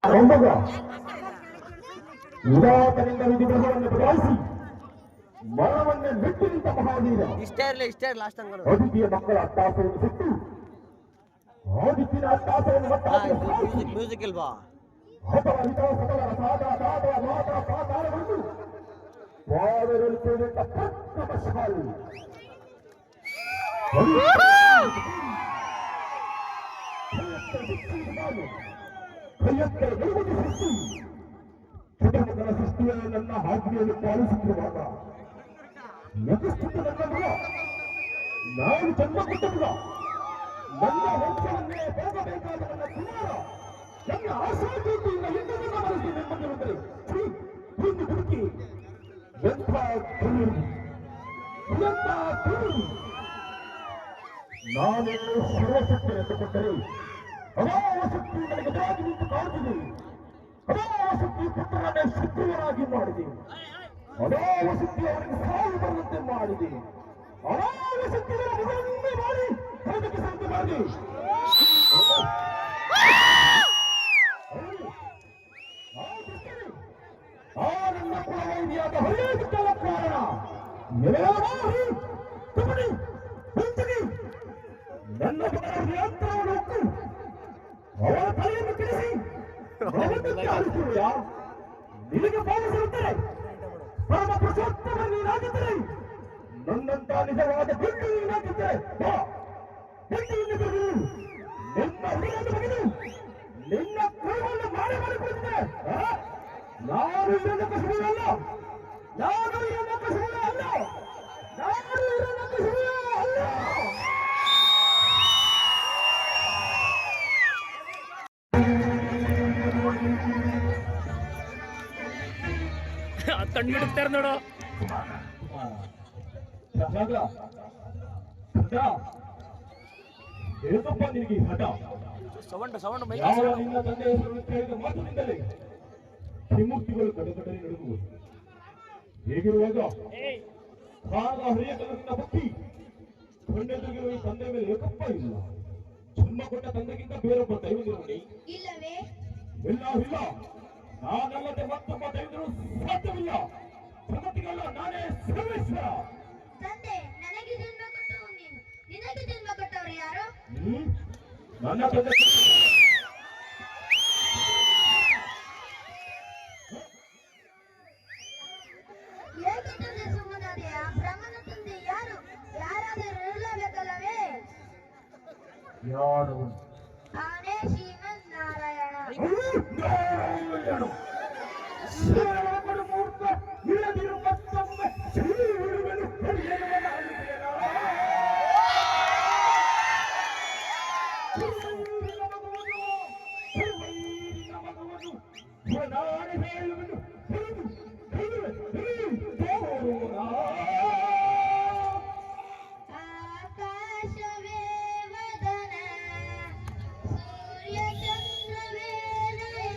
ಮೊಮ್ಮಗ ಉದಾತನಿಂದ ವಿಧಿಗಳನ್ನು ಬದಲಾಯಿಸಿ ಮರವನ್ನೇ ಬಿಟ್ಟು ನಿಂತ ಮಹಾವೀರ ಇಷ್ಟೇ ಲಾಸ್ಟ್ ಅದಿತಿಯ ಮಕ್ಕಳ ಅಟ್ಟಾಸವನ್ನು ಸುಟ್ಟು ಆದಿತ್ಯನ ಅಟ್ಟಾಸವನ್ನು ಮ್ಯೂಸಿಕ್ ಇಲ್ವಾ ಅಥವಾ ಹಿತ ಸಕಲ ರಸಾದ ಮಾತ ಪಾತಾಳವನ್ನು ಪಾದರಲ್ಲಿ ಕೇಳಿದ ಪ್ರಥಮಶಾಲಿ ಕೈಯತ್ತರ ಗರುವುದು ಸೃಷ್ಟಿ ಚುಟುಕನ ಸೃಷ್ಟಿಯ ನನ್ನ ಆಜ್ಞೆಯನ್ನು ಪಾಲಿಸುತ್ತಿರುವಾಗ ನಗುಸ್ತುತ ನನ್ನ ಮಗ ನಾನು ಜನ್ಮ ಕೊಟ್ಟ ಮಗ ನನ್ನ ವಂಶವನ್ನೇ ಹೋಗಬೇಕಾದ ನನ್ನ ಕುಮಾರ ನನ್ನ ಆಶಾಜ್ಯೋತಿಯಿಂದ ಎಂದೆಂದು ಗಮನಿಸಿ ನೆಮ್ಮದಿರುತ್ತದೆ ಹಿಂದೆ ಹುಡುಕಿ ಎಂಥ ನಾನೇನು ಸರ್ವಶಕ್ತಿ ಎಂದುಕೊಂಡರೆ ಅನಾವಶಕ್ತಿ ನನಗೆ ಎದುರಾಗಿ ನಿಂತು ಕಾಡುತ್ತಿದೆ ಅನಾವಶಕ್ತಿ ಪುತ್ರರನ್ನೇ ಶತ್ರುವರಾಗಿ ಮಾಡಿದೆ ಅನಾವಶಕ್ತಿ ಅವರಿಗೆ ಸಾವು ಬರುವಂತೆ ಮಾಡಿದೆ ಅನಾವಶಕ್ತಿ ಮಗನನ್ನೇ ಮಾಡಿ ಹೊರದಕ್ಕಿಸುವಂತೆ ಮಾಡಿದೆ ಆ ನನ್ನ ಕುಲವೈದ್ಯಾದ ಹೊಳೆಯುತ್ತಲ ಕಾರಣ ನನ್ನ ಮಗನ ನಿಯಂತ್ರಣವನ್ನು ಒಕ್ಕು ಅವರ ತಲೆಯನ್ನು ತಿಳಿಸಿ ನಿನಗೆ ಪಾಲಿಸಿರುತ್ತಾರೆ ಪರಮ ಪುರುಷೋತ್ತಮ ನೀನಾಗಿದ್ದರೆ ನನ್ನಂತ ನಿಜವಾದ ಗಂಡು ನೀನಾಗಿದ್ದರೆ ನಿನ್ನ ಹುಡುಗನ್ನು ಬಗೆದು ನಿನ್ನ ಕುರುವನ್ನು ಮಾಡಿಕೊಡುತ್ತಿದ್ದರೆ ನಾನು ಇರೋದಕ್ಕೆ ಸುಳ್ಳು ಅಲ್ಲ ನಾನು ಇರೋದಕ್ಕೆ ಸುಳ್ಳು ಅಲ್ಲ ನಾನು ಇರೋದಕ್ಕೆ ಸುಳ್ಳು ಅಲ್ಲ ಕಣ್ಬಿಡುತ್ತಾರೆ ನೋಡು ಏಕಪ್ಪ ನಿನಗೆ ಹಠ ಸೌಂಡ್ ನಿನ್ನ ತಂದೆ ಹೆಸರನ್ನು ಕೇಳಿದ ಮಾತಿನಿಂದಲೇ ತ್ರಿಮೂರ್ತಿಗಳು ಕಡಕಡನೆ ನಡುಗುವುದು ಹೇಗಿರುವಾಗ ಕಾದ ಹರಿಯ ಕನಸಿನ ಭಕ್ತಿ ಕಣ್ಣೆದುರಿಗಿರುವ ಈ ತಂದೆ ಮೇಲೆ ಏಕಪ್ಪ ಇಲ್ಲ ಜನ್ಮ ಕೊಟ್ಟ ತಂದೆಗಿಂತ ಬೇರೊಬ್ಬ ದೈವದಿರುವಣಿ ಇಲ್ಲವೇ ಇಲ್ಲ ನಾನಲ್ಲದೆ ಮತ್ತೊಬ್ಬ ದೈವದರು ಸಾಧ್ಯವಿಲ್ಲ ಜಗತ್ತಿಗೆಲ್ಲ ನಾನೇ ಸರ್ವೇಶ್ವರ ತಂದೆ ನನಗೆ ಜನ್ಮ ಕೊಟ್ಟವು ನೀನು ನಿನಗೆ ಜನ್ಮ ಕೊಟ್ಟವರು ಯಾರು ನನ್ನ ತಂದೆ ಏಕೆ ತಂದೆ ಸುಮ್ಮನಾದೆಯ ಬ್ರಹ್ಮನ ತಂದೆ ಯಾರು ಯಾರಾದರೂ ಇರಲೇಬೇಕಲ್ಲವೇ ಯಾರು ಅವನೇ ಶ್ರೀಮನ್ ನಾರಾಯಣ ಮೂರ್ತ ಇಲ್ಲದಿರು ಮತ್ತೊಮ್ಮೆ ಆಕಾಶವೇ ವದನ ಸೂರ್ಯ ಚಂದ್ರವೇ ನಯನ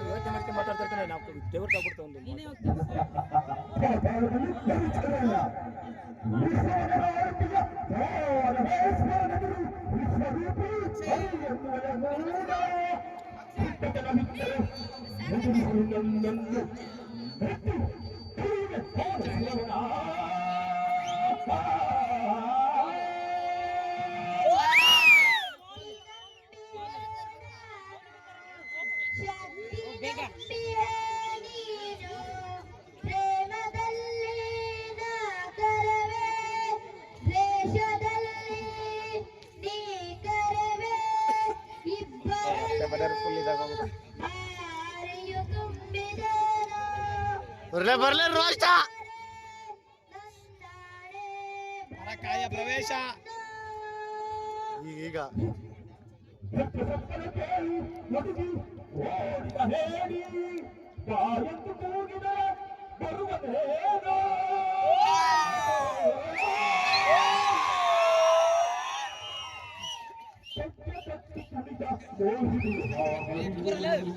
ಯೋಚನೆ ಮಾತಾಡ್ತಾರೆ ನಾವು ದೇವ್ರ ತಗೊಡ್ತಾ ಒಂದು ಬರ್ಲೆ ರೋಷ್ಟ ಕಾಯ ಪ್ರವೇಶ ಈಗ ಸೋಲಿಸಿದು ಆ ಹರಿದು